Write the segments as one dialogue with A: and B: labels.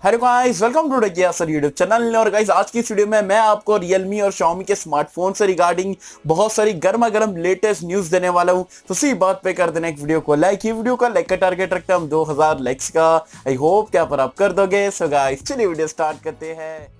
A: Hello guys, welcome to techy Yasar YouTube channel. और guys, आज की इस वीडियो में मैं आपको Realme और Xiaomi के स्मार्टफोन से रिगार्डिंग बहुत सारी गर्मा गर्म लेटेस्ट न्यूज देने वाला हूं। तो इसी बात पे कर देना एक वीडियो को लाइक। ये वीडियो का लाइक का टारगेट रखते हैं हम 2000 लाइक्स का। आई होप क्या पर आप कर दोगे। सो गाइस, चलिए वीडियो स्टार्ट करते हैं।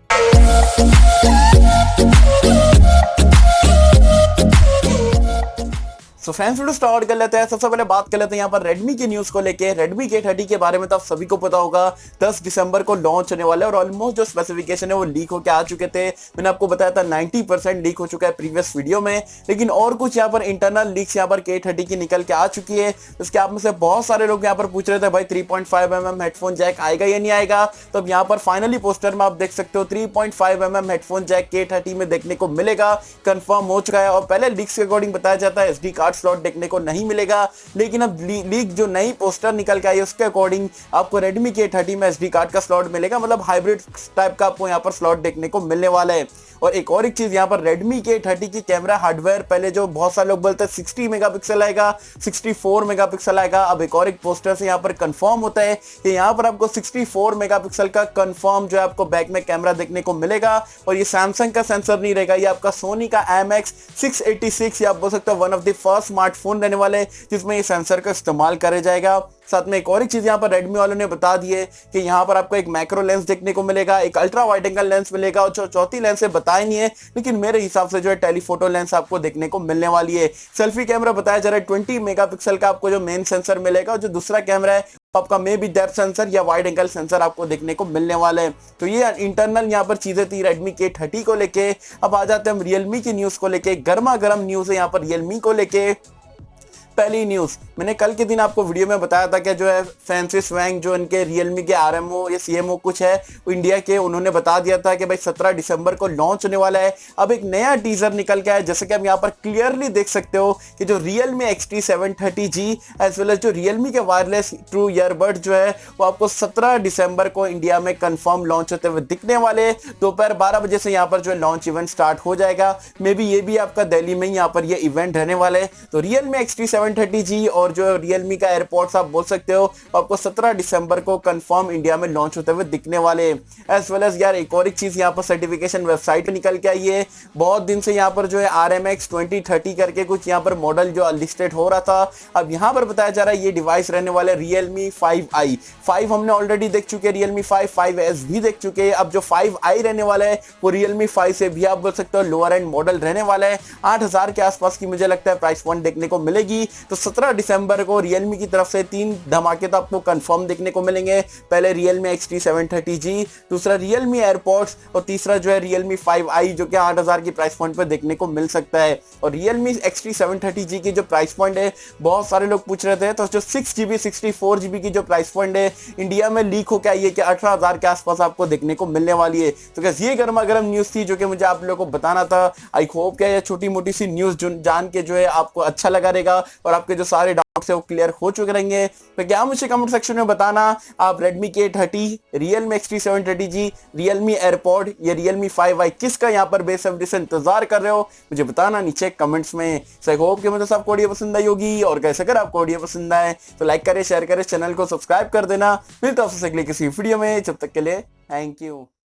A: तो फ्रेंड्स, वीडियो स्टार्ट कर लेते हैं। सबसे पहले बात कर लेते हैं यहाँ पर Redmi की न्यूज को लेके। Redmi K30 के बारे में तो आप सभी को पता होगा, 10 दिसंबर को लॉन्च होने वाला है। और ऑलमोस्ट जो स्पेसिफिकेशन है वो लीक होकर आ चुके थे। मैंने आपको बताया था 90% लीक हो चुका है प्रीवियस वीडियो में। लेकिन और कुछ यहाँ पर इंटरनल लीक्स यहाँ पर K30 की निकल के आ चुकी है। इसके आप में से बहुत सारे लोग यहाँ पर पूछ रहे थे भाई 3.5mm हेडफोन जैक आएगा या नहीं आएगा। तो अब यहाँ पर फाइनली पोस्टर में आप देख सकते हो 3.5mm हेडफोन जैक K30 में देखने को मिलेगा। कंफर्म हो चुका है। और पहले लीक्स के अकॉर्डिंग बताया जाता है SD कार्ड स्लॉट देखने को नहीं मिलेगा। लेकिन अब लीक जो नई पोस्टर निकल के आई है उसके अकॉर्डिंग आपको Redmi K30 में SD कार्ड का स्लॉट मिलेगा। मतलब हाइब्रिड टाइप का आपको यहाँ पर स्लॉट देखने को मिलने वाला है। और एक और एक चीज यहाँ पर Redmi K30 की कैमरा हार्डवेयर, पहले जो बहुत सारे लोग बोलते हैं 60 मेगापिक्सल आएगा, 64 मेगापिक्सल आएगा। अब एक और एक पोस्टर से यहाँ पर कंफर्म होता है कि यहाँ पर आपको 64 मेगापिक्सल का कंफर्म जो है आपको बैक में कैमरा देखने को मिलेगा। और ये सैमसंग का सेंसर नहीं रहेगा, ये आपका सोनी का IMX686 या आप बोल सकते हो one of the first smartphone रहने वाले जिसमें ये सेंसर का इस्तेमाल करे जाएगा। साथ में एक और एक चीज यहाँ पर Redmi वालों ने बता दी है कि यहाँ पर आपको एक मैक्रो लेंस देखने को मिलेगा, एक अल्ट्रा वाइड एंगल लेंस मिलेगा और जो चौथी लेंस है बताया नहीं है, लेकिन मेरे हिसाब से जो है टेलीफोटो लेंस आपको देखने को मिलने वाली है। सेल्फी कैमरा बताया जा रहा है 20 मेगापिक्सल का आपको जो मेन सेंसर मिलेगा। और जो दूसरा कैमरा है आपका मे बी डेप्थ सेंसर या वाइड एंगल सेंसर आपको देखने को मिलने वाले हैं। तो ये इंटरनल यहाँ पर चीजें थी Redmi K30 को लेके। अब आ जाते हैं हम Realme की न्यूज को लेके। गर्मा गर्म न्यूज है यहाँ पर Realme को लेके। पहली न्यूज, मैंने कल के दिन आपको वीडियो में बताया था कि जो है फैंसी स्वैंग जो इनके Realme के RMO या CMO कुछ है वो इंडिया के, उन्होंने बता दिया था कि भाई 17 दिसंबर को लॉन्च होने वाला है। अब एक नया टीजर निकल के आया, जैसे कि हम यहाँ पर क्लियरली देख सकते हो कि जो Realme XT730G as well as जो Realme के वायरलेस ट्रू ईयरबड जो है वो आपको 17 दिसंबर को इंडिया में कंफर्म लॉन्च होते हुए दिखने वाले। दोपहर 12 बजे से यहाँ पर जो है लॉन्च इवेंट स्टार्ट हो जाएगा। मे बी ये भी आपका दिल्ली में ही यहाँ पर ये इवेंट रहने वाले। तो Realme XT730G और जो Realme का एयरपोर्ट्स आप बोल सकते हो आपको 17 दिसंबर को कंफर्म इंडिया में लॉन्च होते हुए दिखने वाले। एज वेल एज यार एक और एक चीज यहाँ पर सर्टिफिकेशन वेबसाइट पे निकल के आई है। बहुत दिन से यहाँ पर जो है RMX 2030 करके कुछ यहाँ पर मॉडल जो लिस्टेड हो रहा था, अब यहाँ पर बताया जा रहा है ये डिवाइस रहने वाले Realme 5i। 5 हमने ऑलरेडी देख चुके, Realme 5, 5S भी देख चुके। अब जो 5i रहने वाला है वो Realme 5 से भी आप बोल सकते हो लोअर एंड मॉडल रहने वाला है। 8000 के आसपास की मुझे लगता है प्राइस पॉइंट देखने को मिलेगी। तो 17 दिसंबर को Realme की तरफ से 3 धमाके तो आपको कंफर्म देखने को मिलेंगे। पहले Realme XT730G, दूसरा Realme AirPods और तीसरा जो है Realme 5i जो कि 8000 की प्राइस पॉइंट पे देखने को मिल सकता है। और Realme XT730G की जो प्राइस पॉइंट है बहुत सारे लोग पूछ रहे थे, तो जो 6GB 64GB की जो प्राइस पॉइंट है इंडिया में लीक होकर आई है कि 18,000 के आसपास आपको देखने को मिलने वाली है। तो कैसे ये गर्मा गर्म न्यूज थी जो कि मुझे आप लोगों को बताना था। आई होप क्या ये छोटी मोटी सी न्यूज जान के जो है आपको अच्छा लगा रहेगा और आपके जो सारे डाउट्स है वो क्लियर हो चुके रहेंगे। तो क्या मुझे कमेंट सेक्शन में बताना आप Redmi K30, Realme XT730G, Realme AirPod या Realme 5i किसका यहाँ पर बेसब्री से इंतजार कर रहे हो मुझे बताना नीचे कमेंट्स में। सो आई होप कि मतलब आपको वीडियो पसंद आई होगी। और कैसे अगर आपको वीडियो पसंद आए तो लाइक करें, शेयर करें, चैनल को सब्सक्राइब कर देना। मिलता है आपसे अगले किसी वीडियो में, जब तक के लिए थैंक यू।